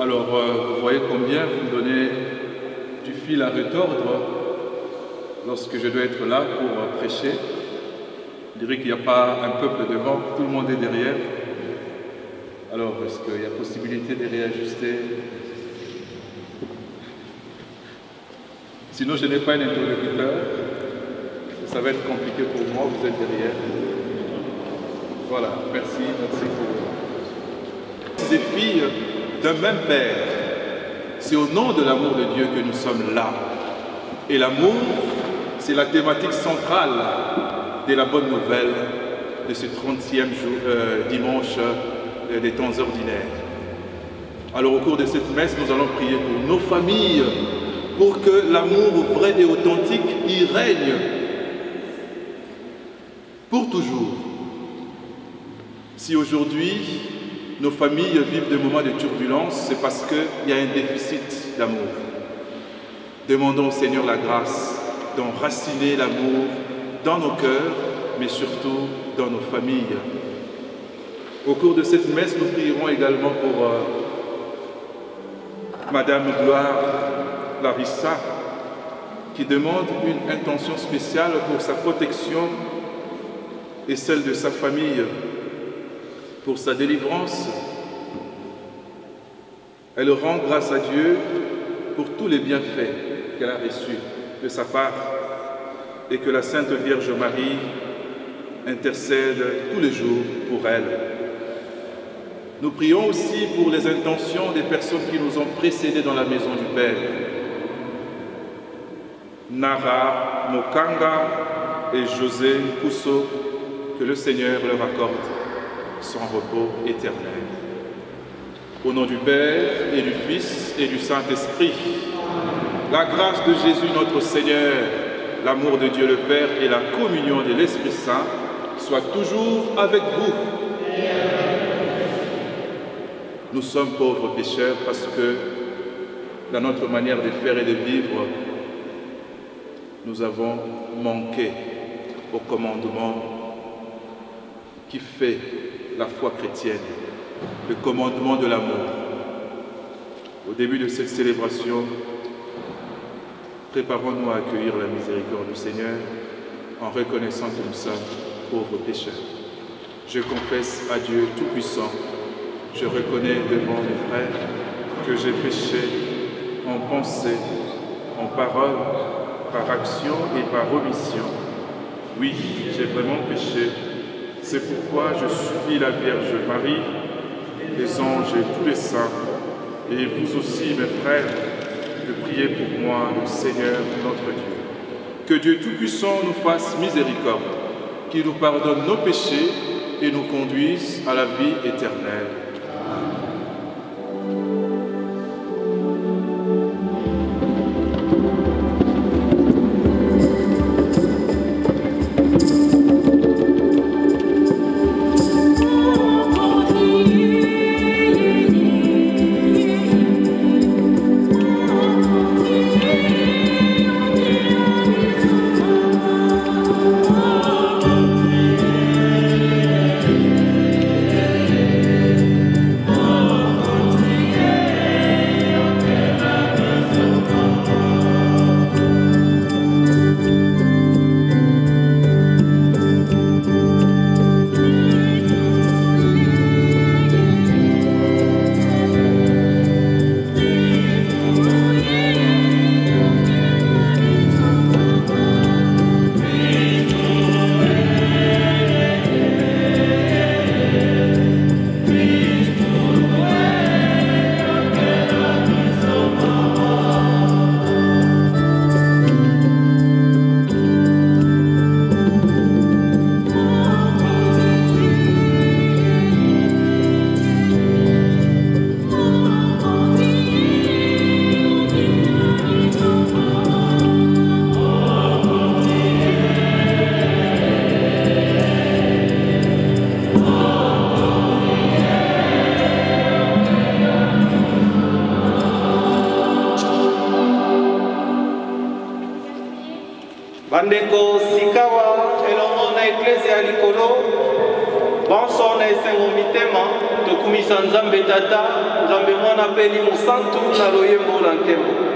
Alors, vous voyez combien vous me donnez du fil à retordre lorsque je dois être là pour prêcher. Je dirais qu'il n'y a pas un peuple devant, tout le monde est derrière. Alors, est-ce qu'il y a possibilité de réajuster? Sinon, je n'ai pas un interlocuteur. Ça va être compliqué pour moi, vous êtes derrière. Voilà, merci pour ces filles d'un même Père. C'est au nom de l'amour de Dieu que nous sommes là. Et l'amour, c'est la thématique centrale de la bonne nouvelle de ce 30e dimanche des temps ordinaires. Alors au cours de cette messe, nous allons prier pour nos familles, pour que l'amour vrai et authentique y règne pour toujours. Si aujourd'hui, nos familles vivent des moments de turbulence, c'est parce qu'il y a un déficit d'amour. Demandons au Seigneur la grâce d'enraciner l'amour dans nos cœurs, mais surtout dans nos familles. Au cours de cette messe, nous prierons également pour Madame Gloire Larissa, qui demande une intention spéciale pour sa protection et celle de sa famille, pour sa délivrance. Elle rend grâce à Dieu pour tous les bienfaits qu'elle a reçus de sa part et que la Sainte Vierge Marie intercède tous les jours pour elle. Nous prions aussi pour les intentions des personnes qui nous ont précédés dans la maison du Père. Nara Mokanga et José Kousso, que le Seigneur leur accorde son repos éternel. Au nom du Père et du Fils et du Saint-Esprit, la grâce de Jésus notre Seigneur, l'amour de Dieu le Père et la communion de l'Esprit Saint soient toujours avec vous. Nous sommes pauvres pécheurs parce que dans notre manière de faire et de vivre, nous avons manqué au commandement qui fait la foi chrétienne, le commandement de l'amour. Au début de cette célébration, préparons-nous à accueillir la miséricorde du Seigneur en reconnaissant que nous sommes pauvres pécheurs. Je confesse à Dieu Tout-Puissant, je reconnais devant mes frères que j'ai péché en pensée, en parole, par action et par omission. Oui, j'ai vraiment péché. C'est pourquoi je supplie la Vierge Marie, les anges et tous les saints, et vous aussi, mes frères, de prier pour moi, le Seigneur notre Dieu. Que Dieu Tout-Puissant nous fasse miséricorde, qu'il nous pardonne nos péchés et nous conduise à la vie éternelle. Bandeko Sikawa, elongo na Ecclesia Likolo, bon nyonso na esengo mitema tokumisa Nzambe Tata, Nzambe Mwana pe Elimo Santu na loyembo la nkembo.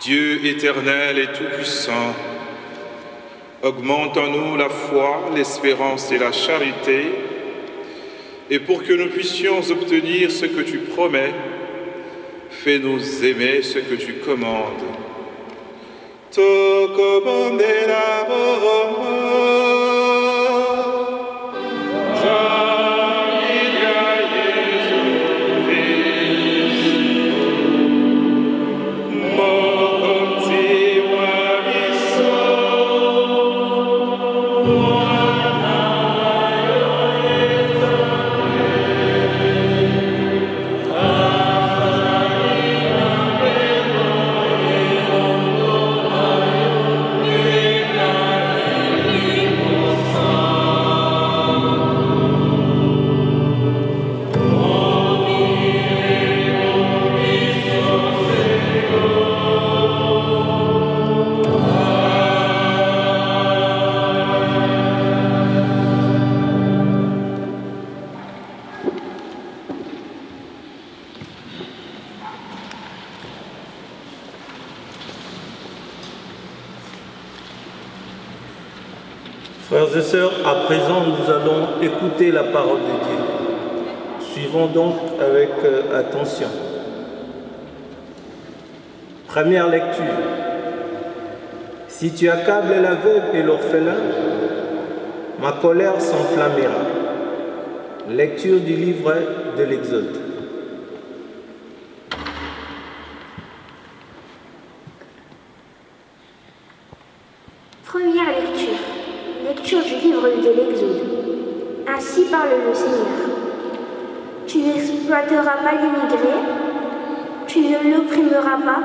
Dieu éternel et tout-puissant, augmente en nous la foi, l'espérance et la charité, et pour que nous puissions obtenir ce que tu promets, fais-nous aimer ce que tu commandes. Frères et sœurs, à présent, nous allons écouter la parole de Dieu. Suivons donc avec attention. Première lecture. Si tu accables la veuve et l'orphelin, ma colère s'enflammera. Lecture du livre de l'Exode. Première lecture. Lecture du livre de l'Exode. Ainsi parle le Seigneur. Tu n'exploiteras pas l'immigré, tu ne l'opprimeras pas,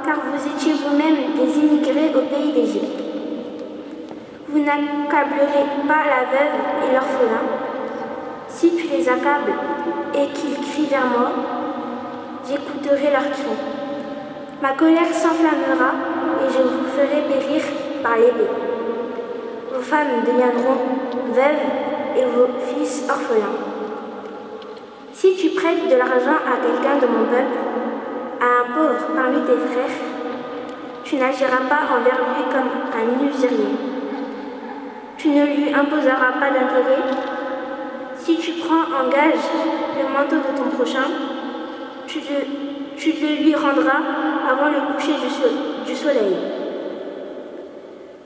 car vous étiez vous-même des immigrés au pays d'Égypte. Vous n'accablerez pas la veuve et l'orphelin. Si tu les accables et qu'ils crient vers moi, j'écouterai leurs cris. Ma colère s'enflammera et je vous ferai périr par l'épée. Vos femmes deviendront veuves et vos fils orphelins. Si tu prêtes de l'argent à quelqu'un de mon peuple, à un pauvre parmi tes frères, tu n'agiras pas envers lui comme un usurier. Tu ne lui imposeras pas d'intérêt. Si tu prends en gage le manteau de ton prochain, tu le lui rendras avant le coucher du soleil.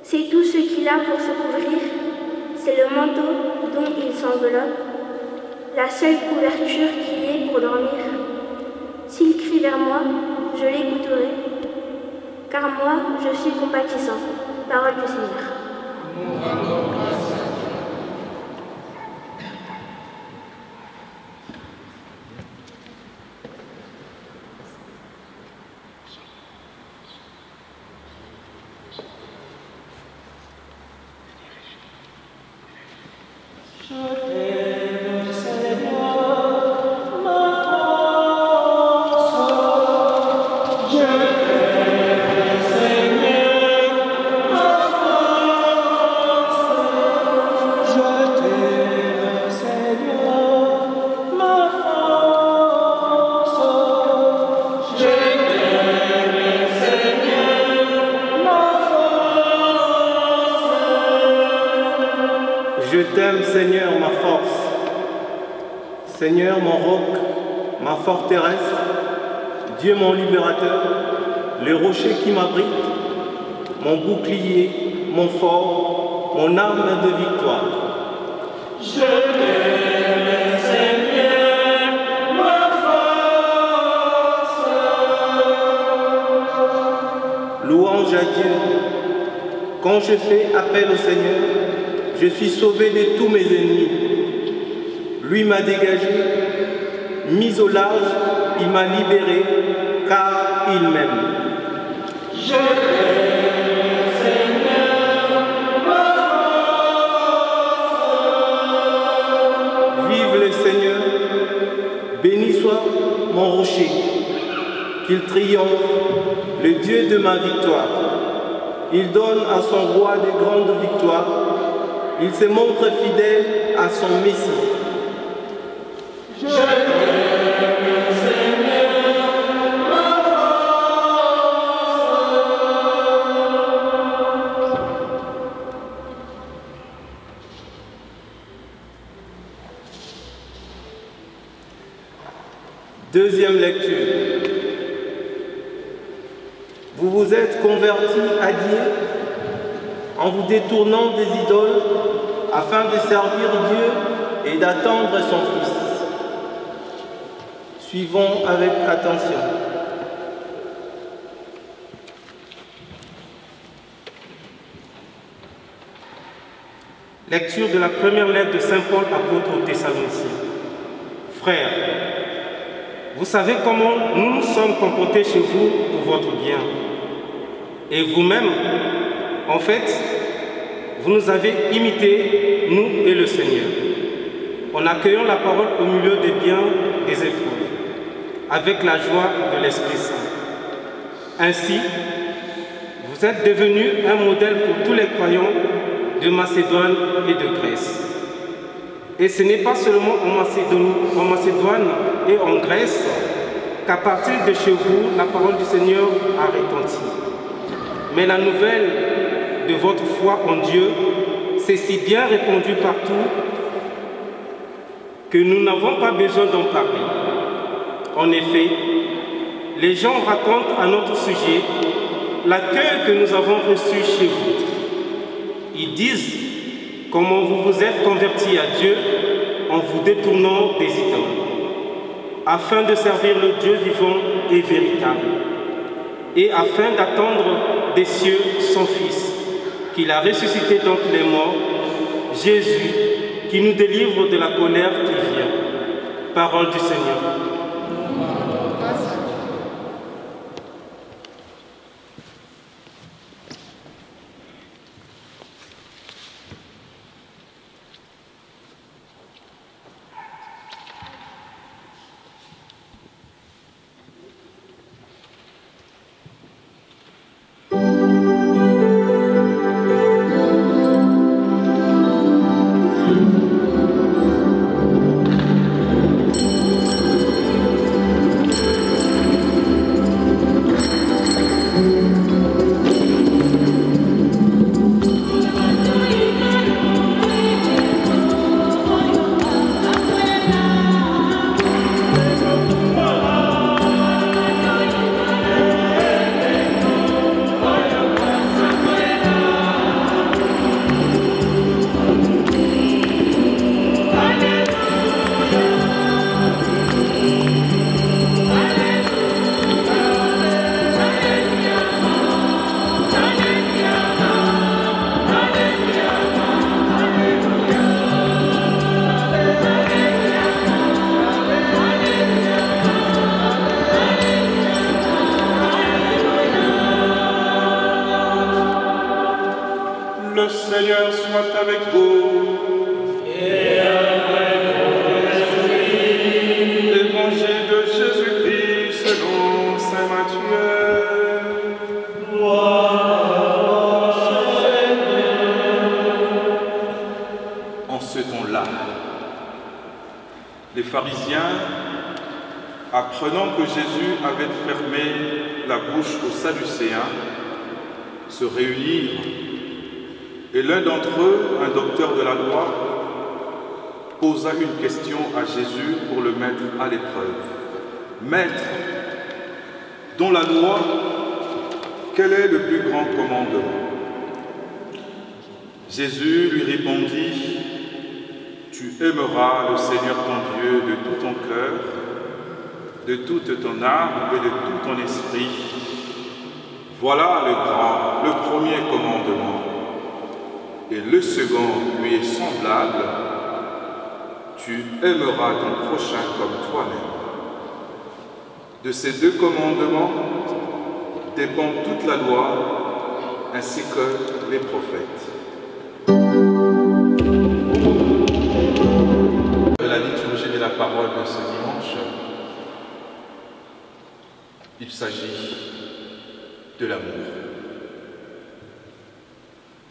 C'est tout ce qu'il a pour se couvrir, c'est le manteau dont il s'enveloppe, la seule couverture qu'il ait pour dormir. S'il crie vers moi, je l'écouterai, car moi, je suis compatissant. Parole du Seigneur. Je t'aime, Seigneur, ma force. Seigneur, mon roc, ma forteresse, Dieu mon libérateur, le rocher qui m'abrite, mon bouclier, mon fort, mon arme de victoire. Je t'aime, Seigneur, ma force. Louange à Dieu. Quand je fais appel au Seigneur, je suis sauvé de tous mes ennemis. Lui m'a dégagé, mis au large, il m'a libéré, car il m'aime. Je t'aime, Seigneur, ma force. Vive le Seigneur, béni soit mon rocher, qu'il triomphe, le Dieu de ma victoire. Il donne à son roi de grandes victoires. Il se montre fidèle à son Messie. Je t'aime, Seigneur, ma force. Deuxième lecture. Vous vous êtes convertis à Dieu en vous détournant des idoles afin de servir Dieu et d'attendre son Fils. Suivons avec attention. Lecture de la première lettre de Saint Paul, apôtre aux Thessaloniciens. Frères, vous savez comment nous nous sommes comportés chez vous pour votre bien. Et vous-même, en fait, vous nous avez imités, nous et le Seigneur, en accueillant la parole au milieu des biens des épreuves, avec la joie de l'Esprit Saint. Ainsi, vous êtes devenus un modèle pour tous les croyants de Macédoine et de Grèce. Et ce n'est pas seulement en Macédoine et en Grèce qu'à partir de chez vous, la parole du Seigneur a retenti. Mais la nouvelle de votre foi en Dieu c'est si bien répandu partout que nous n'avons pas besoin d'en parler. En effet, les gens racontent à notre sujet l'accueil que nous avons reçu chez vous. Ils disent comment vous vous êtes convertis à Dieu en vous détournant des idoles, afin de servir le Dieu vivant et véritable, et afin d'attendre des cieux son Fils, qu'il a ressuscité d'entre les morts, Jésus, qui nous délivre de la colère qui vient. Parole du Seigneur. Le Seigneur soit avec vous. Et avec votre esprit. Évangile de Jésus-Christ selon saint Matthieu. Gloire au Seigneur. En ce temps-là, les pharisiens, apprenant que Jésus avait fermé la bouche aux Sadducéens, se réunirent. Et l'un d'entre eux, un docteur de la loi, posa une question à Jésus pour le mettre à l'épreuve. « Maître, dans la loi, quel est le plus grand commandement ?» Jésus lui répondit, « Tu aimeras le Seigneur ton Dieu de tout ton cœur, de toute ton âme et de tout ton esprit. Voilà le premier commandement. Et le second lui est semblable, tu aimeras ton prochain comme toi-même. De ces deux commandements dépend toute la loi, ainsi que les prophètes. » De la liturgie de la parole de ce dimanche, il s'agit de l'amour.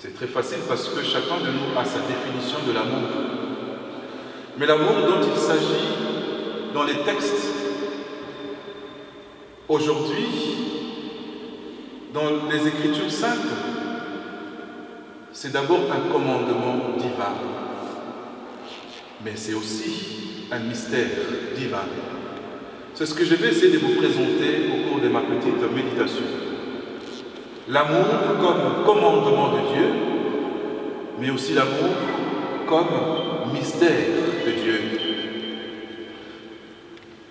C'est très facile parce que chacun de nous a sa définition de l'amour. Mais l'amour dont il s'agit dans les textes aujourd'hui, dans les Écritures saintes, c'est d'abord un commandement divin. Mais c'est aussi un mystère divin. C'est ce que je vais essayer de vous présenter au cours de ma petite méditation. L'amour comme commandement de Dieu, mais aussi l'amour comme mystère de Dieu.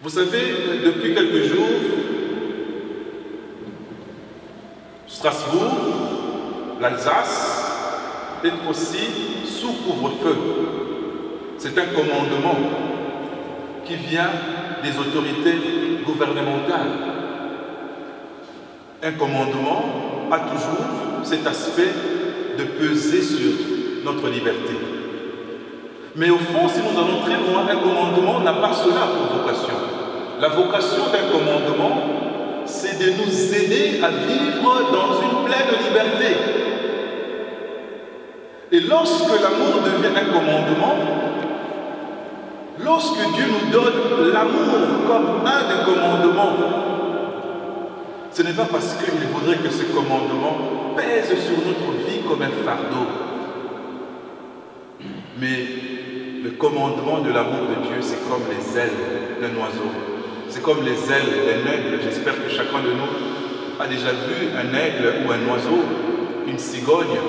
Vous savez, depuis quelques jours, Strasbourg, l'Alsace, est aussi sous couvre-feu. C'est un commandement qui vient des autorités gouvernementales. Un commandement a toujours cet aspect de peser sur notre liberté. Mais au fond, si nous allons très loin, un commandement n'a pas cela pour vocation. La vocation d'un commandement, c'est de nous aider à vivre dans une pleine liberté. Et lorsque l'amour devient un commandement, lorsque Dieu nous donne l'amour comme un des commandements, ce n'est pas parce qu'il voudrait que ce commandement pèse sur notre vie comme un fardeau. Mais le commandement de l'amour de Dieu, c'est comme les ailes d'un oiseau. C'est comme les ailes d'un aigle. J'espère que chacun de nous a déjà vu un aigle ou un oiseau, une cigogne.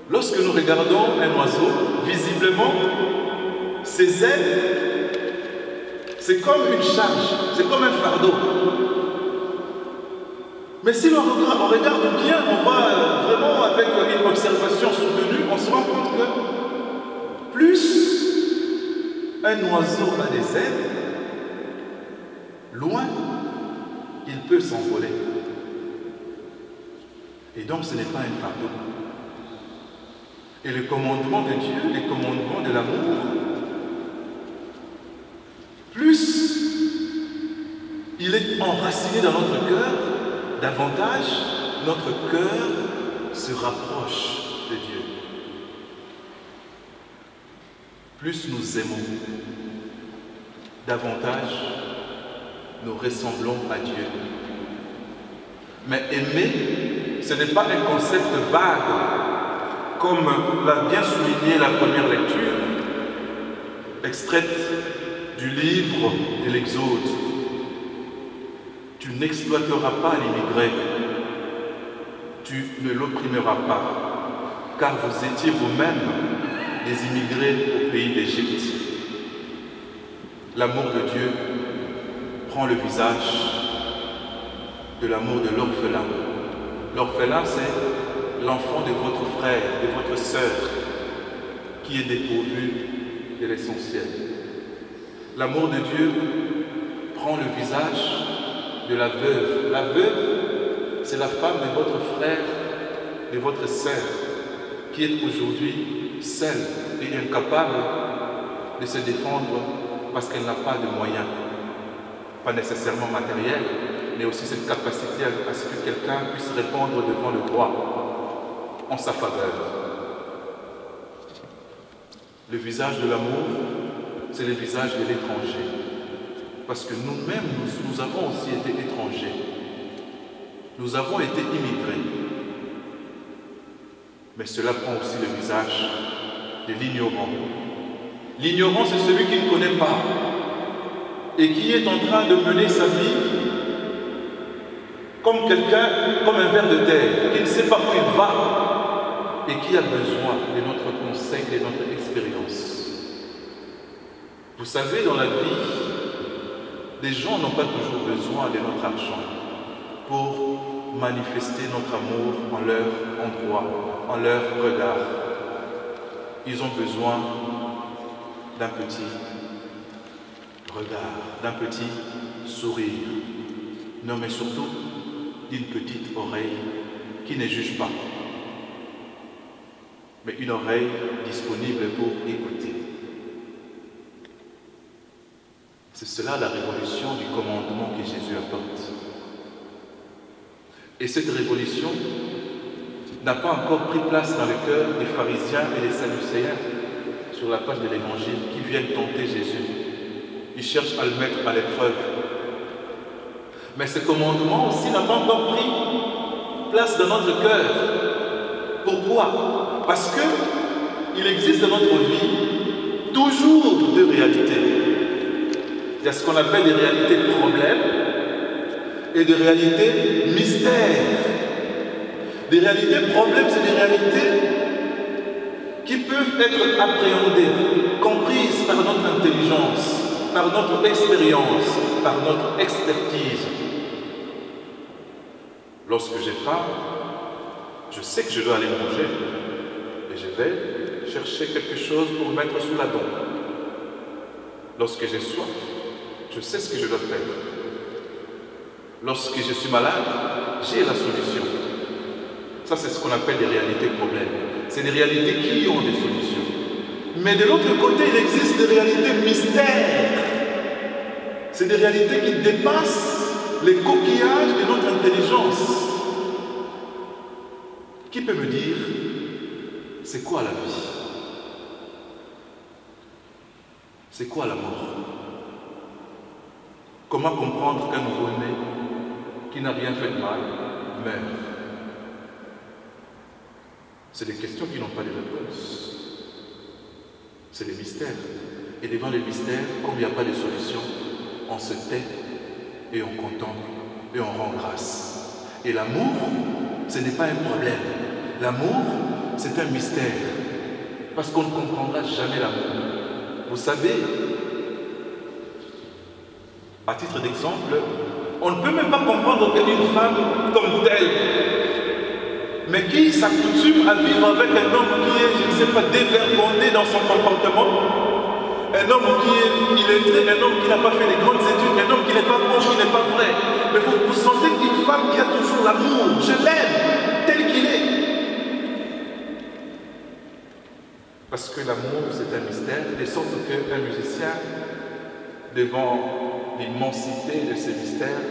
Lorsque nous regardons un oiseau, visiblement, ses ailes, c'est comme une charge, c'est comme un fardeau. Mais si l'on regarde bien, on va vraiment avec une observation soutenue, on se rend compte que plus un oiseau a des ailes, loin, il peut s'envoler. Et donc ce n'est pas un fardeau. Et le commandement de Dieu, les commandements de l'amour, plus il est enraciné dans notre cœur, davantage notre cœur se rapproche de Dieu. Plus nous aimons, davantage nous ressemblons à Dieu. Mais aimer, ce n'est pas un concept vague, comme l'a bien souligné la première lecture, extraite du livre de l'Exode. Tu n'exploiteras pas l'immigré, tu ne l'opprimeras pas, car vous étiez vous-même des immigrés au pays d'Égypte. L'amour de Dieu prend le visage de l'amour de l'orphelin. L'orphelin, c'est l'enfant de votre frère, de votre sœur, qui est dépourvu de l'essentiel. L'amour de Dieu prend le visage de la veuve. La veuve, c'est la femme de votre frère, de votre sœur, qui est aujourd'hui seule et incapable de se défendre parce qu'elle n'a pas de moyens, pas nécessairement matériels, mais aussi cette capacité à ce que quelqu'un puisse répondre devant le roi en sa faveur. Le visage de l'amour, c'est le visage de l'étranger. Parce que nous-mêmes, nous avons aussi été étrangers. Nous avons été immigrés. Mais cela prend aussi le visage de l'ignorant. L'ignorant, c'est celui qui ne connaît pas et qui est en train de mener sa vie comme quelqu'un, comme un ver de terre, qui ne sait pas où il va et qui a besoin de notre conseil et de notre expérience. Vous savez, dans la vie, les gens n'ont pas toujours besoin de notre argent pour manifester notre amour en leur endroit, en leur regard. Ils ont besoin d'un petit regard, d'un petit sourire. Non, mais surtout d'une petite oreille qui ne juge pas, mais une oreille disponible pour écouter. C'est cela la révolution du commandement que Jésus apporte. Et cette révolution n'a pas encore pris place dans le cœur des pharisiens et des sadducéens sur la page de l'Évangile qui viennent tenter Jésus. Ils cherchent à le mettre à l'épreuve. Mais ce commandement aussi n'a pas encore pris place dans notre cœur. Pourquoi? Parce qu'il existe dans notre vie toujours deux réalités. Il y a ce qu'on appelle des réalités problèmes et des réalités mystères. Des réalités problèmes, c'est des réalités qui peuvent être appréhendées, comprises par notre intelligence, par notre expérience, par notre expertise. Lorsque j'ai faim, je sais que je dois aller manger et je vais chercher quelque chose pour mettre sous la dent. Lorsque j'ai soif, je sais ce que je dois faire. Lorsque je suis malade, j'ai la solution. Ça, c'est ce qu'on appelle des réalités problèmes. C'est des réalités qui ont des solutions. Mais de l'autre côté, il existe des réalités mystères. C'est des réalités qui dépassent les coquillages de notre intelligence. Qui peut me dire, c'est quoi la vie? C'est quoi la mort? Comment comprendre qu'un nouveau-né qui n'a rien fait de mal meurt? C'est des questions qui n'ont pas de réponse. C'est des mystères. Et devant les mystères, comme il n'y a pas de solution, on se tait et on contemple et on rend grâce. Et l'amour, ce n'est pas un problème. L'amour, c'est un mystère. Parce qu'on ne comprendra jamais l'amour. Vous savez, à titre d'exemple, on ne peut même pas comprendre qu'une femme comme telle, mais qui s'accoutume à vivre avec un homme qui est, je ne sais pas, dévergondé dans son comportement, un homme qui est illettré, un homme qui n'a pas fait les grandes études, un homme qui n'est pas bon, qui n'est pas vrai. Mais vous sentez qu'une femme qui a toujours l'amour, je l'aime, tel qu'il est. Parce que l'amour, c'est un mystère, de sorte qu'un musicien, devant l'immensité de ces mystères,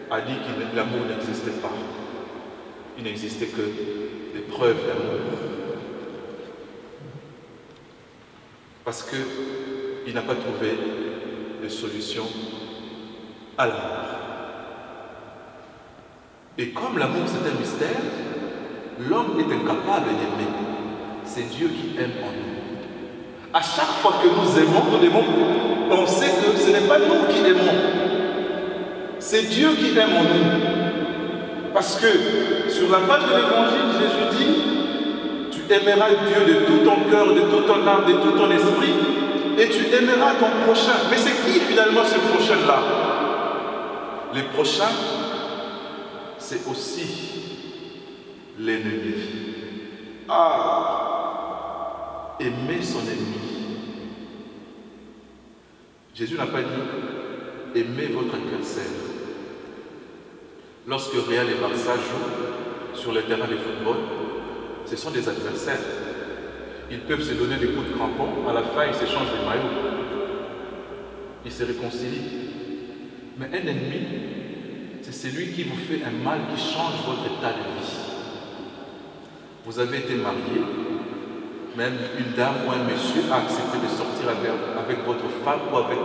a dit que l'amour n'existait pas. Il n'existait que des preuves d'amour. Parce qu'il n'a pas trouvé de solution à l'amour. Et comme l'amour c'est un mystère, l'homme est incapable d'aimer. C'est Dieu qui aime en nous. À chaque fois que nous aimons, nous devons penser que ce n'est pas nous qui aimons. C'est Dieu qui aime en nous. Parce que sur la page de l'Évangile, Jésus dit: tu aimeras Dieu de tout ton cœur, de toute ton âme, de tout ton esprit, et tu aimeras ton prochain. Mais c'est qui finalement ce prochain-là? Le prochain, c'est aussi l'ennemi. Ah, aimer son ennemi. Jésus n'a pas dit aimez votre adversaire. Lorsque Real et Barça jouent sur le terrain de football, ce sont des adversaires. Ils peuvent se donner des coups de crampon, à la fin ils s'échangent des maillots. Ils se réconcilient. Mais un ennemi, c'est celui qui vous fait un mal, qui change votre état de vie. Vous avez été marié, même une dame ou un monsieur a accepté de sortir avec votre femme ou avec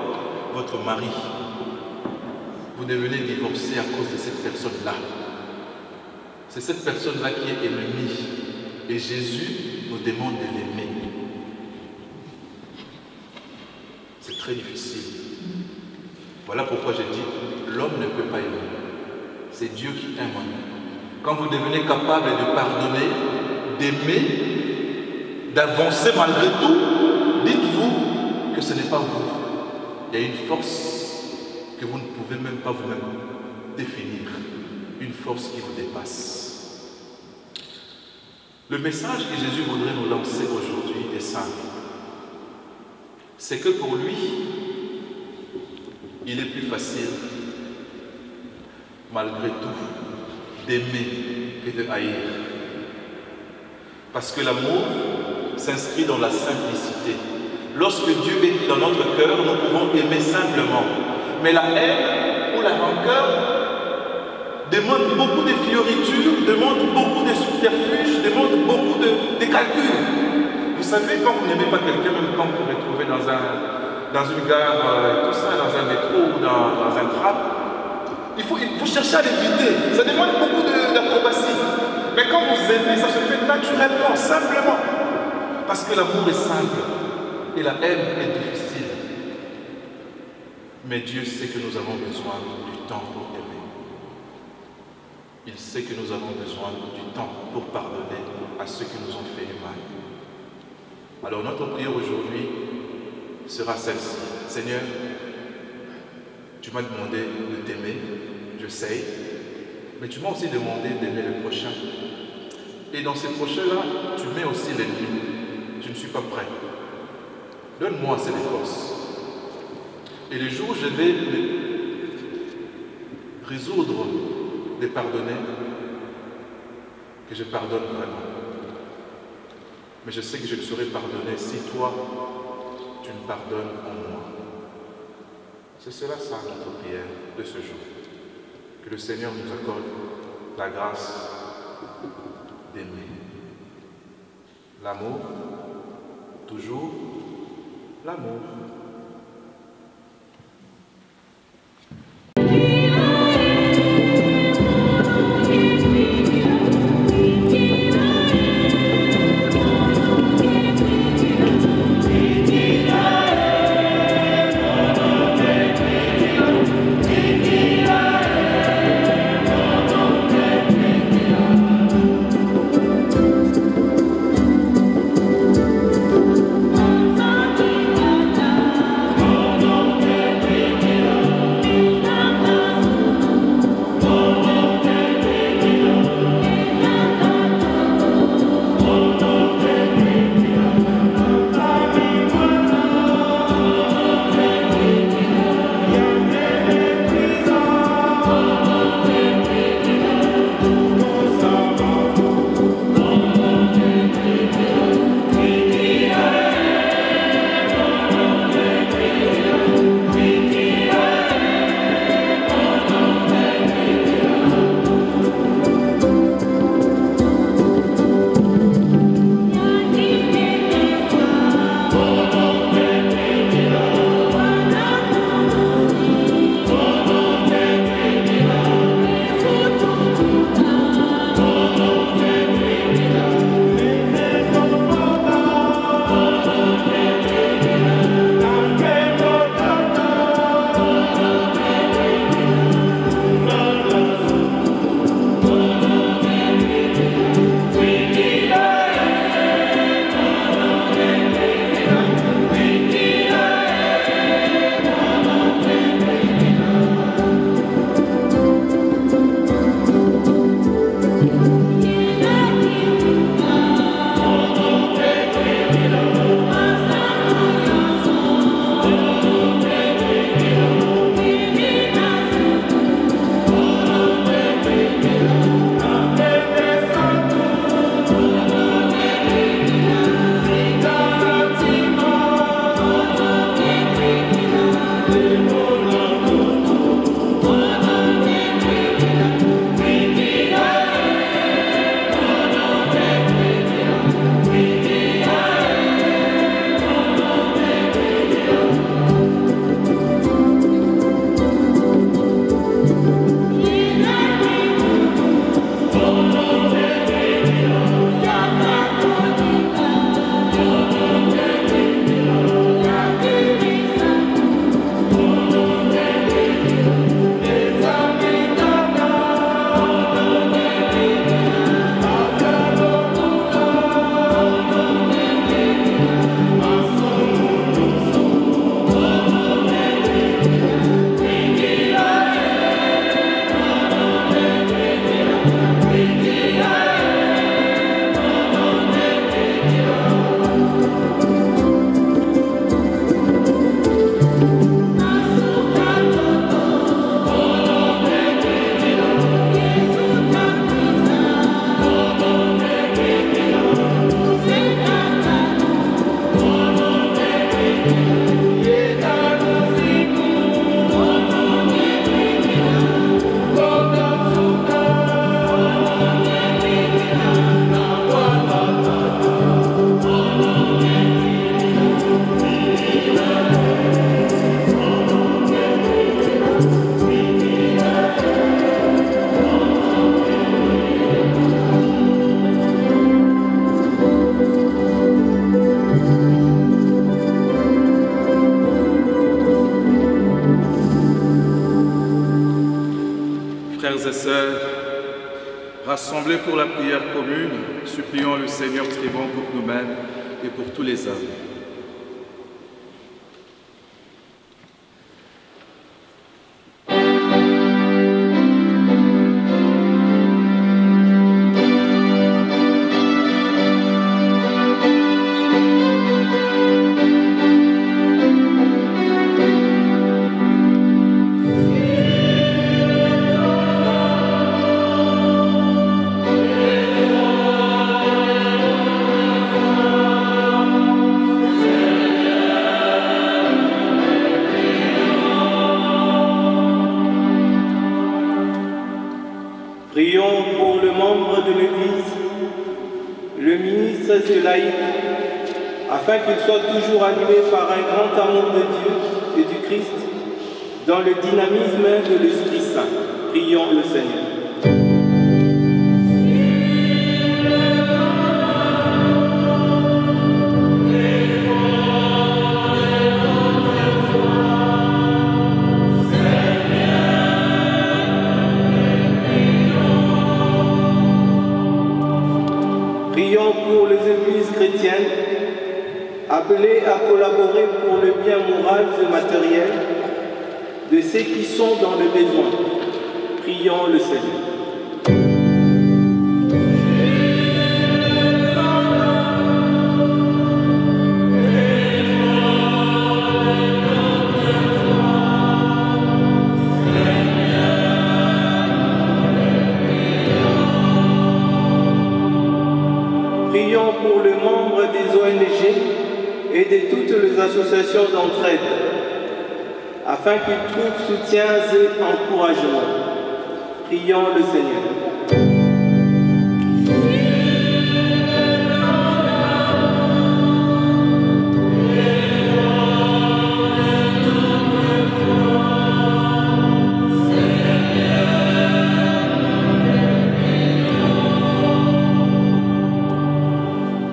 votre mari. Vous devenez divorcé à cause de cette personne-là. C'est cette personne-là qui est ennemie. Et Jésus nous demande de l'aimer. C'est très difficile. Voilà pourquoi j'ai dit, l'homme ne peut pas aimer. C'est Dieu qui aime en nous. Quand vous devenez capable de pardonner, d'aimer, d'avancer malgré tout, dites-vous que ce n'est pas vous. Il y a une force que vous ne pouvez même pas vous-même définir. Une force qui vous dépasse. Le message que Jésus voudrait nous lancer aujourd'hui est simple. C'est que pour lui, il est plus facile, malgré tout, d'aimer que de haïr. Parce que l'amour s'inscrit dans la simplicité. Lorsque Dieu est dans notre cœur, nous pouvons aimer simplement. Mais la haine ou la rancœur demande beaucoup de fioritures, demande beaucoup de subterfuges, demande beaucoup de calculs. Vous savez, quand vous n'aimez pas quelqu'un, même quand vous vous retrouvez dans une gare, tout ça, dans un métro ou dans un tram, il faut chercher à l'éviter. Ça demande beaucoup d'acrobatie. Mais quand vous aimez, ça se fait naturellement, simplement. Parce que l'amour est simple et la haine est difficile. Mais Dieu sait que nous avons besoin du temps pour aimer. Il sait que nous avons besoin du temps pour pardonner à ceux qui nous ont fait du mal. Alors notre prière aujourd'hui sera celle-ci. Seigneur, tu m'as demandé de t'aimer, je sais, mais tu m'as aussi demandé d'aimer le prochain. Et dans ces prochains-là, tu mets aussi l'ennemi. Je ne suis pas prêt. Donne-moi assez de force. Et le jour où je vais résoudre de pardonner, que je pardonne vraiment. Mais je sais que je ne saurais pardonner si toi, tu me pardonnes en moi. C'est cela, ça, notre prière de ce jour. Que le Seigneur nous accorde la grâce d'aimer. L'amour, toujours l'amour. Frères et sœurs, rassemblés pour la prière commune, supplions le Seigneur très bon pour nous-mêmes et pour tous les hommes. Prions pour le membre de l'Église, le ministre et ce laïc, afin qu'il soit toujours animé par un grand amour de Dieu et du Christ, dans le dynamisme de l'Esprit Saint. Prions le Seigneur. Prions pour les églises chrétiennes, appelées à collaborer pour le bien moral et matériel de ceux qui sont dans le besoin. Prions le Seigneur. Prions pour les membres des ONG et de toutes les associations d'entraide, afin qu'ils trouvent soutien et encouragement. Prions le Seigneur.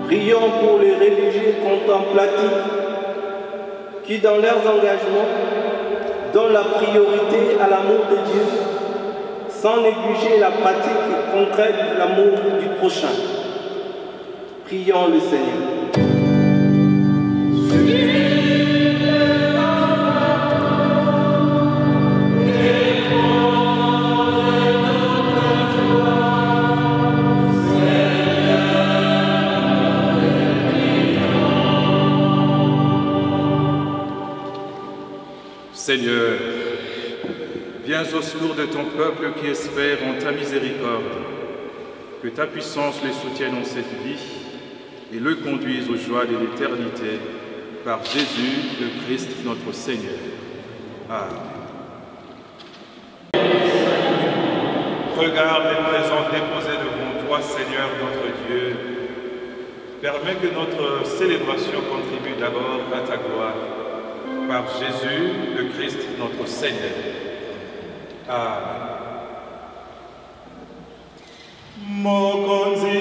Prions pour les religieux contemplatifs qui, dans leurs engagements, donnent la priorité à l'amour de Dieu, sans négliger la pratique concrète de l'amour du prochain. Prions le Seigneur. Seigneur, viens au secours de ton peuple qui espère en ta miséricorde. Que ta puissance les soutienne en cette vie et le conduise aux joies de l'éternité par Jésus, le Christ, notre Seigneur. Amen. Regarde les présents déposés devant toi, Seigneur notre Dieu. Permets que notre célébration contribue d'abord à ta gloire. Par Jésus, le Christ, notre Seigneur. Amen. Mokonzi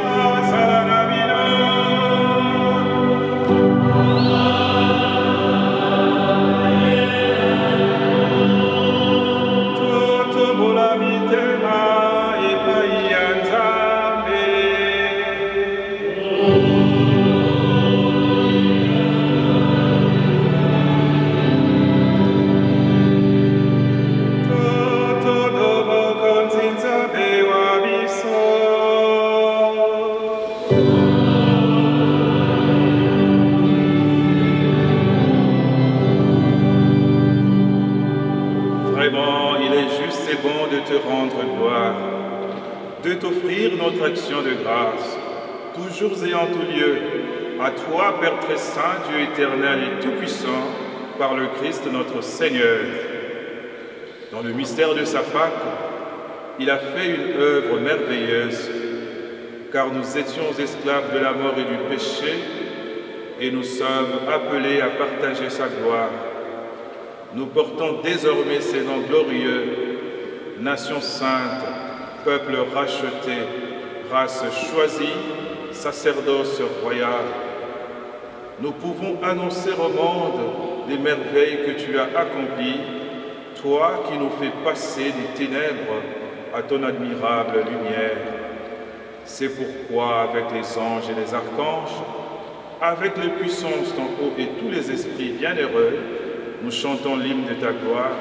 asalamino. Toto bolamitema ipaianzambe. Vraiment, il est juste et bon de te rendre gloire, de t'offrir notre action de grâce, toujours et en tout lieu, à toi, Père très saint, Dieu éternel et tout-puissant, par le Christ notre Seigneur. Dans le mystère de sa Pâque, il a fait une œuvre merveilleuse, car nous étions esclaves de la mort et du péché, et nous sommes appelés à partager sa gloire. Nous portons désormais ces noms glorieux, nation sainte, peuple racheté, race choisie, sacerdoce royal. Nous pouvons annoncer au monde les merveilles que tu as accomplies, toi qui nous fais passer des ténèbres à ton admirable lumière. C'est pourquoi, avec les anges et les archanges, avec les puissances d'en haut et tous les esprits bienheureux, nous chantons l'hymne de ta gloire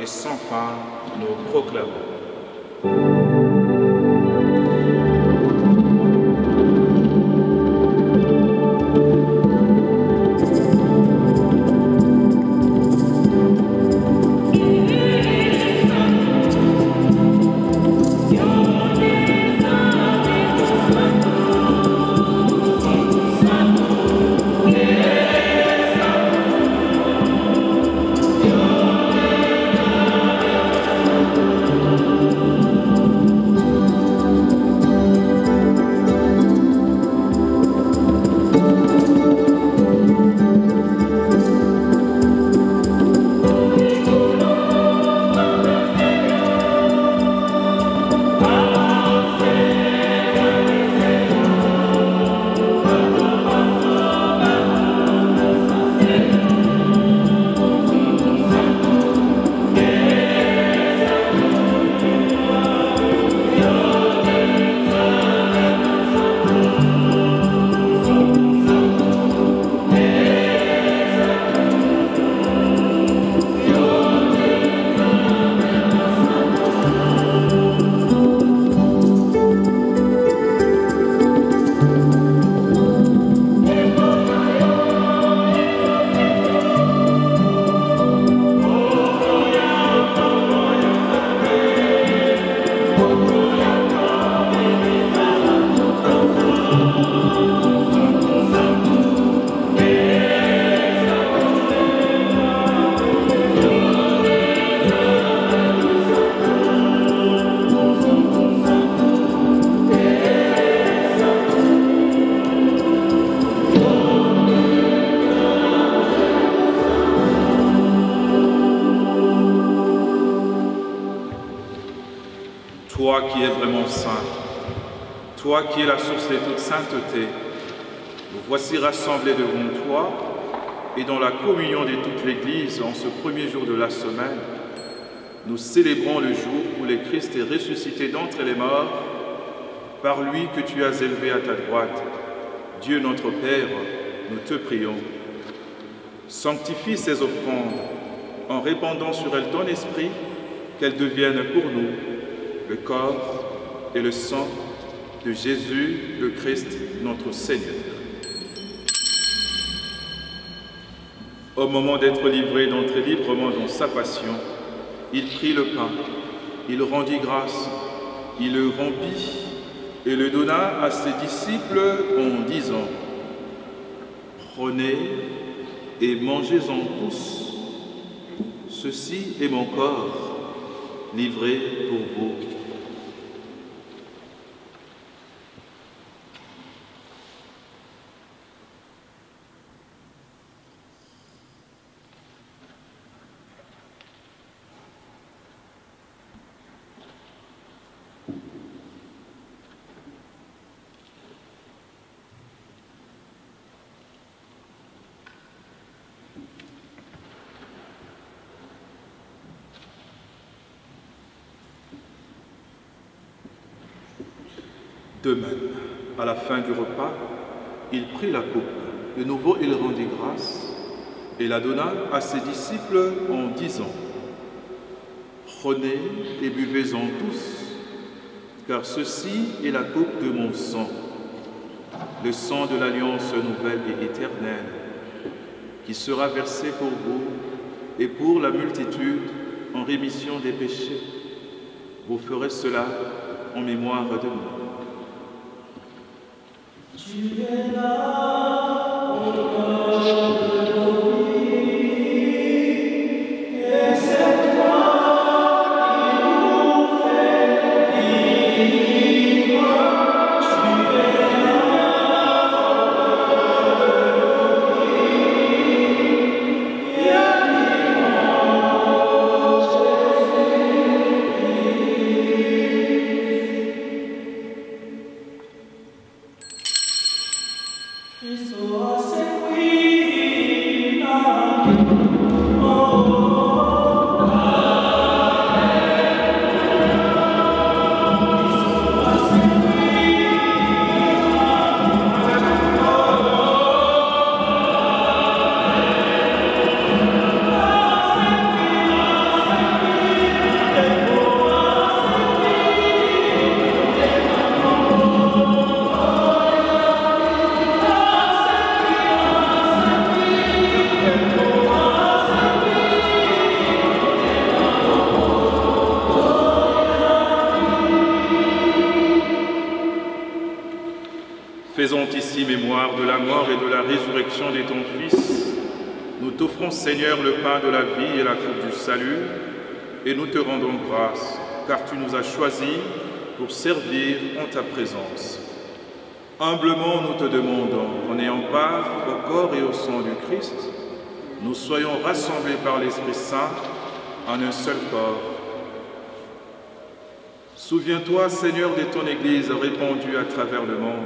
et sans fin nous proclamons. Toi qui es vraiment saint, toi qui es la source de toute sainteté, nous voici rassemblés devant toi et dans la communion de toute l'Église en ce premier jour de la semaine, nous célébrons le jour où le Christ est ressuscité d'entre les morts, par lui que tu as élevé à ta droite. Dieu notre Père, nous te prions. Sanctifie ces offrandes en répandant sur elles ton esprit, qu'elles deviennent pour nous le corps et le sang de Jésus, le Christ, notre Seigneur. Au moment d'être livré, d'entrer librement dans sa passion, il prit le pain, il rendit grâce, il le rompit et le donna à ses disciples en disant : « Prenez et mangez-en tous, ceci est mon corps, livré pour vous. » De même, à la fin du repas, il prit la coupe. De nouveau, il rendit grâce et la donna à ses disciples en disant : « Prenez et buvez-en tous, car ceci est la coupe de mon sang, le sang de l'alliance nouvelle et éternelle, qui sera versé pour vous et pour la multitude en rémission des péchés. Vous ferez cela en mémoire de moi. » Tu es là, au cœur de nos vies, et c'est toi qui nous fais vivre. Tu es là, au cœur de nos vies, et vivons, Jésus-Christ. faisons ici mémoire de la mort et de la résurrection de ton Fils, nous t'offrons, Seigneur, le pain de la vie et la coupe du salut, et nous te rendons grâce, car tu nous as choisis pour servir en ta présence. Humblement, nous te demandons, en ayant part au corps et au sang du Christ, nous soyons rassemblés par l'Esprit Saint en un seul corps. Souviens-toi, Seigneur, de ton Église répandue à travers le monde.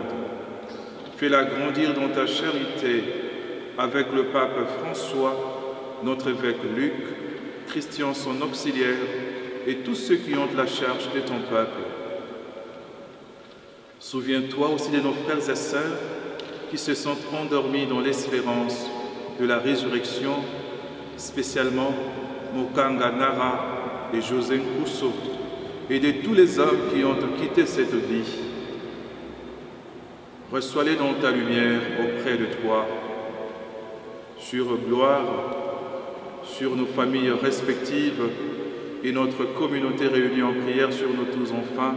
Fais-la grandir dans ta charité avec le pape François, notre évêque Luc, Christian son auxiliaire et tous ceux qui ont la charge de ton peuple. Souviens-toi aussi de nos frères et sœurs qui se sont endormis dans l'espérance de la résurrection, spécialement Mokanga Nara et José Nkousso, et de tous les hommes qui ont quitté cette vie. Reçois-les dans ta lumière auprès de toi, sur gloire, sur nos familles respectives et notre communauté réunie en prière sur nous tous enfin.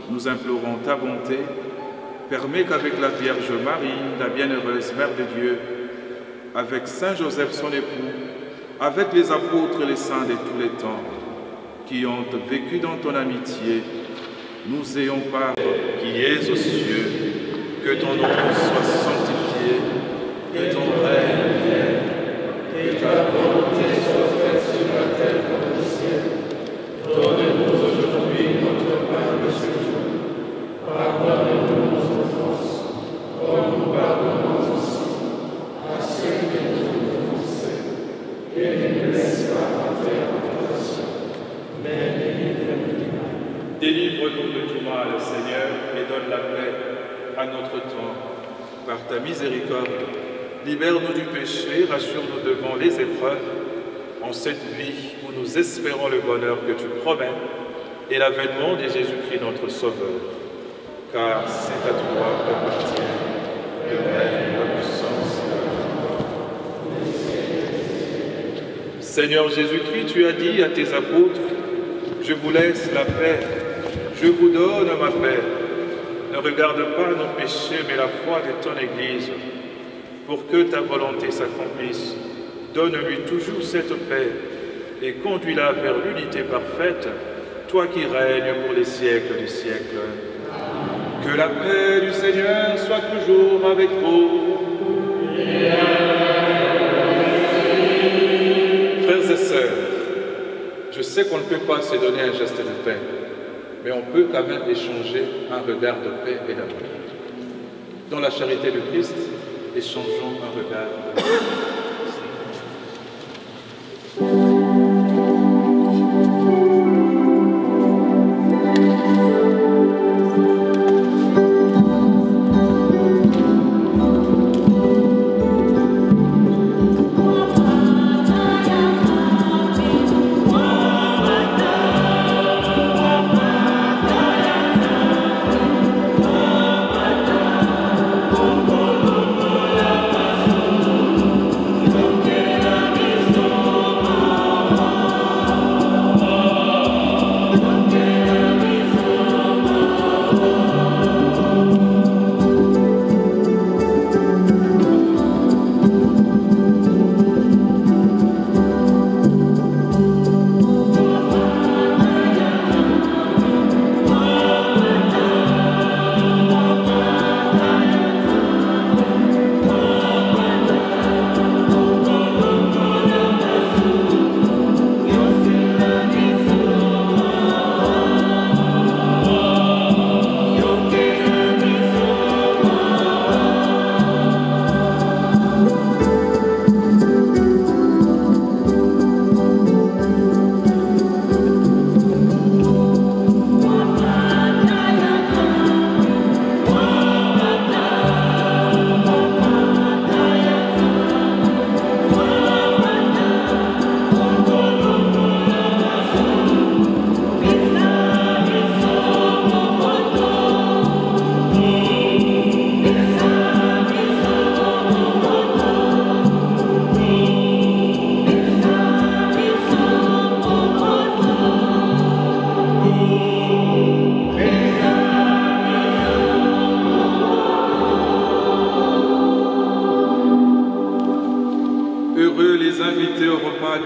Nous implorons ta bonté. Permets qu'avec la Vierge Marie, la bienheureuse Mère de Dieu, avec Saint Joseph son époux, avec les apôtres et les saints de tous les temps, qui ont vécu dans ton amitié, nous ayons part qui es aux cieux, que ton nom soit sanctifié, que ton règne vienne, que ta volonté soit faite sur la terre comme au ciel. Donne-nous aujourd'hui notre pain de ce jour. Pardonne-nous nos offenses, comme nous pardonnons aussi à ceux qui nous ont offensés, et ne nous laisse pas entrer en tentation, mais délivre-nous du mal. Délivre-nous de tout mal, Seigneur, et donne la paix à notre temps. Par ta miséricorde, libère-nous du péché, rassure-nous devant les épreuves, en cette vie où nous espérons le bonheur que tu promets et l'avènement de Jésus-Christ notre Sauveur. Car c'est à toi qu'appartient le règne, la puissance et la gloire. Seigneur Jésus-Christ, tu as dit à tes apôtres, « Je vous laisse la paix, je vous donne ma paix. Ne regarde pas nos péchés, mais la foi de ton Église. Pour que ta volonté s'accomplisse, donne-lui toujours cette paix et conduis-la vers l'unité parfaite, toi qui règnes pour les siècles des siècles. Que la paix du Seigneur soit toujours avec vous. Frères et sœurs, je sais qu'on ne peut pas se donner un geste de paix, mais on peut quand même échanger un regard de paix et d'amour. Dans la charité du Christ, échangeons un regard de paix.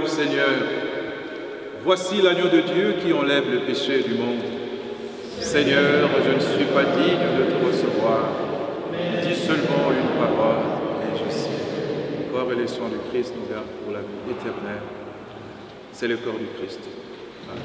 du Seigneur. Voici l'agneau de Dieu qui enlève le péché du monde. Seigneur, je ne suis pas digne de te recevoir. Dis seulement une parole et je sais. Le corps et le sang du Christ nous gardent pour la vie éternelle. C'est le corps du Christ. Amen.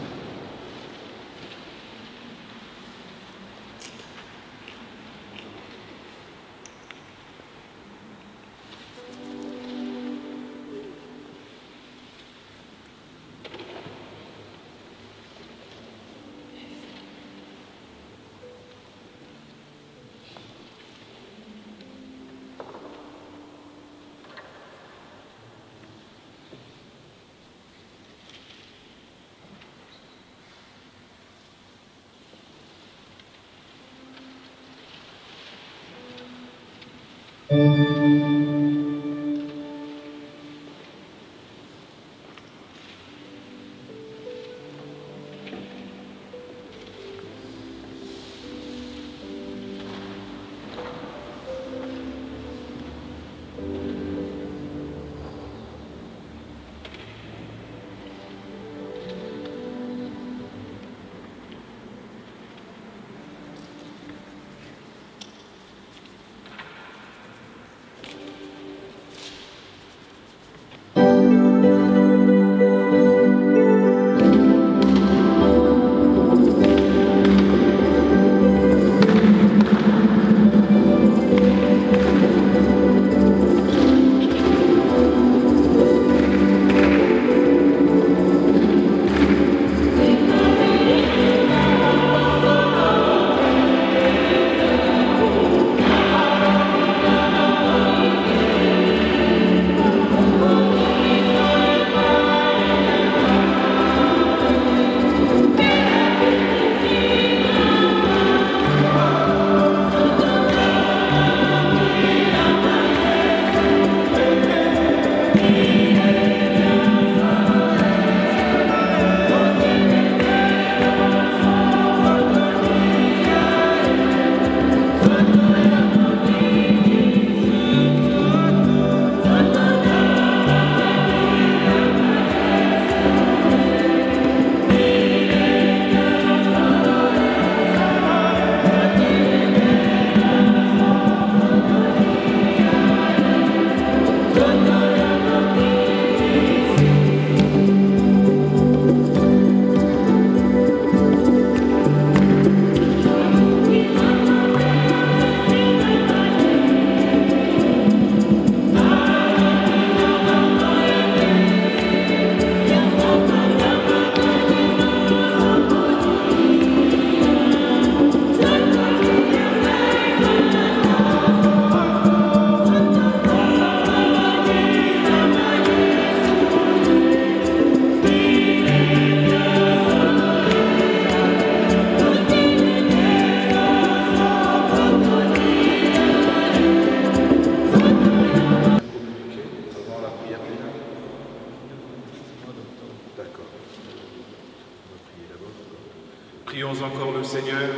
Prions encore le Seigneur.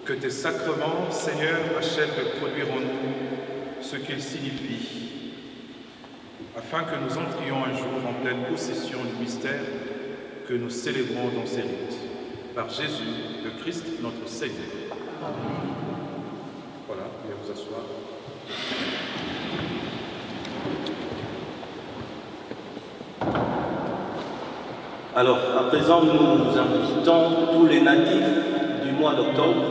Que tes sacrements, Seigneur, achèvent de produire en nous ce qu'ils signifient, afin que nous entrions un jour en pleine possession du mystère que nous célébrons dans ces rites. Par Jésus, le Christ, notre Seigneur. Amen. Voilà, vous pouvez vous asseoir. Alors, à présent, nous invitons tous les natifs du mois d'octobre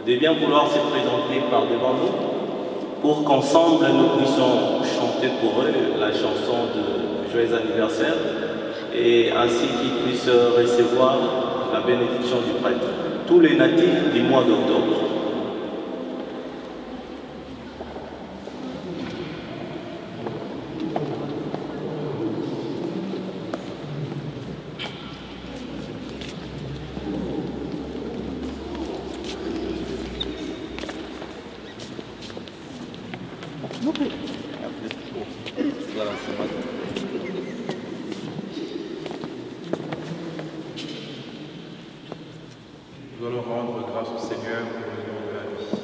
de bien vouloir se présenter par devant nous pour qu'ensemble nous puissions chanter pour eux la chanson de Joyeux anniversaire et ainsi qu'ils puissent recevoir la bénédiction du prêtre. Tous les natifs du mois d'octobre. Nous allons rendre grâce au Seigneur pour le don de la vie.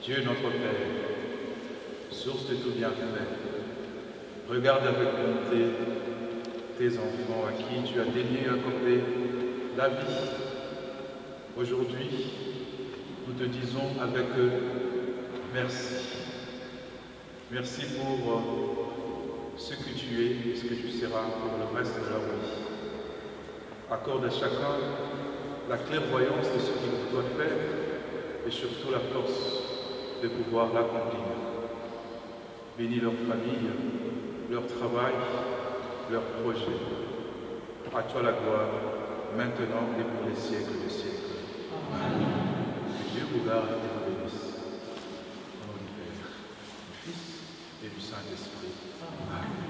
Dieu notre Père, source de tout bien-être, Regarde avec bonté tes enfants à qui tu as daigné accorder la vie. Aujourd'hui, nous te disons avec eux merci. Merci pour ce que tu es et ce que tu seras pour le reste de leur vie. Accorde à chacun la clairvoyance de ce qu'il doit faire et surtout la force de pouvoir l'accomplir. Bénis leur famille, leur travail, leurs projets. À toi la gloire, maintenant et pour les siècles des siècles. Amen. Que Dieu vous garde et vous bénisse. Au nom du Père, du Fils et du Saint-Esprit. Amen.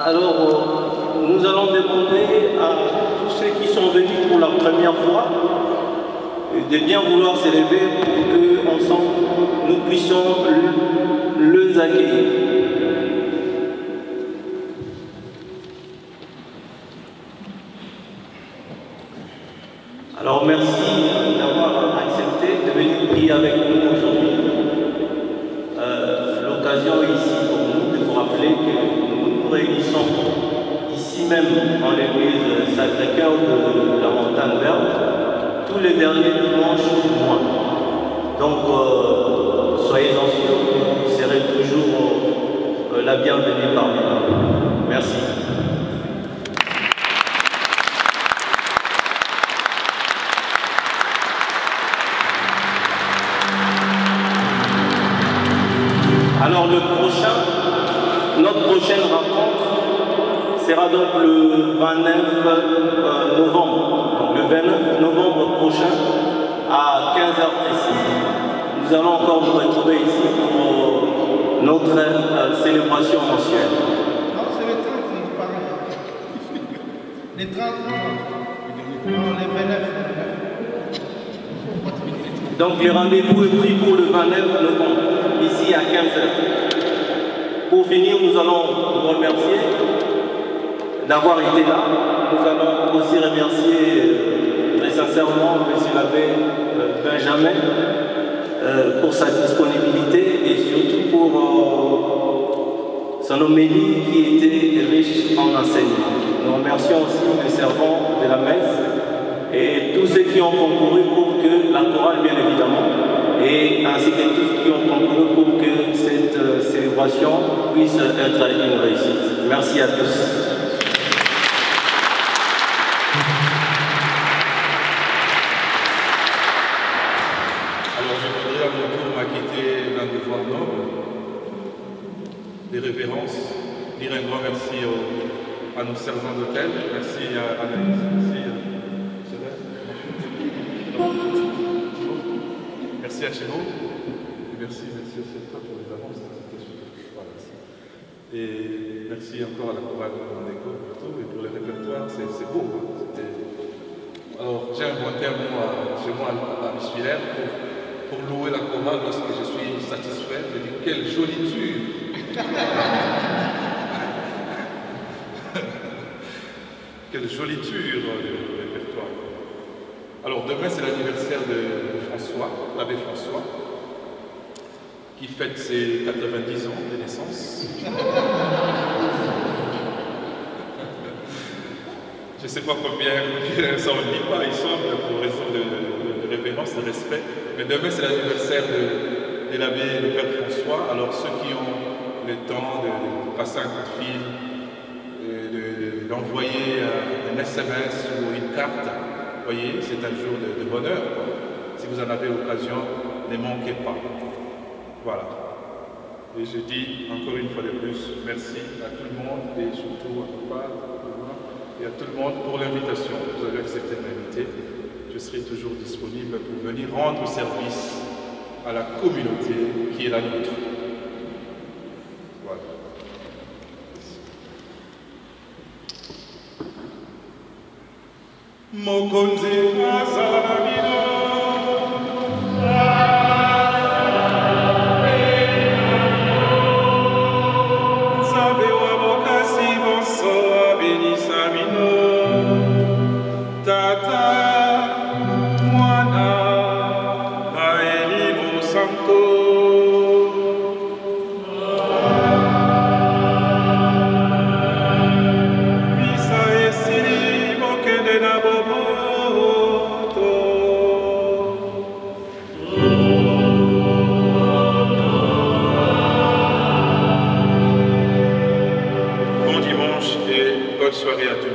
Alors, nous allons demander à tous ceux qui sont venus pour la première fois de bien vouloir s'élever pour que, ensemble, nous puissions les accueillir. Alors, merci d'avoir accepté de venir prier avec nous aujourd'hui. L'occasion ici pour nous de vous rappeler que nous réunissons ici même en l'église Sacré-Cœur de la Montagne Verte tous les derniers dimanches du mois. Donc soyez-en sûrs, vous serez toujours la bienvenue parmi nous. Merci. Alors notre prochaine rencontre sera donc le 29 novembre. Donc le 29 novembre prochain à 15h précise. Nous allons encore nous retrouver ici pour notre célébration mensuelle. Non, c'est le 30 qu'on parle. Les 30 non, les 29. Donc les rendez-vous est pris pour le 29 novembre, ici à 15h. Pour finir, nous allons vous remercier d'avoir été là. Nous allons aussi remercier très sincèrement M. l'abbé Benjamin pour sa disponibilité et surtout pour son homélie qui était riche en enseignements. Nous remercions aussi les servants de la messe et tous ceux qui ont concouru pour que la chorale, bien évidemment, et ainsi que tous qui ont concouru pour que cette célébration puisse être une réussite. Merci à tous. Alors je voudrais à mon tour m'acquitter d'un devoir noble, des révérences, dire un grand merci à nos servants d'hôtel. Merci à Anaïs, merci à Chéro, et merci à toi pour les avances, c'était super. Voilà. Et merci encore à la chorale de Mondéco et pour les répertoires, c'est beau. Hein. Alors j'ai un bon terme chez moi à Michevillers pour louer la chorale lorsque je suis satisfait. Je dis quelle joliture. Quelle joliture le répertoire. Alors demain c'est l'anniversaire de François, l'abbé François. qui fête ses 90 ans de naissance. Je ne sais pas combien ça on ne dit pas, il semble, pour raison de révérence, de respect. Mais demain, c'est l'anniversaire de l'abbé, le Père François. Alors, ceux qui ont le temps de passer un coup de fil, d'envoyer un SMS ou une carte, voyez, c'est un jour de bonheur. Si vous en avez l'occasion, ne manquez pas. Voilà. Et je dis encore une fois de plus, merci à tout le monde et surtout à papa et à tout le monde pour l'invitation. Vous avez accepté de m'inviter. Je serai toujours disponible pour venir rendre service à la communauté qui est la nôtre. Voilà. Mokonzi Azalamino. Bonne soirée à tous.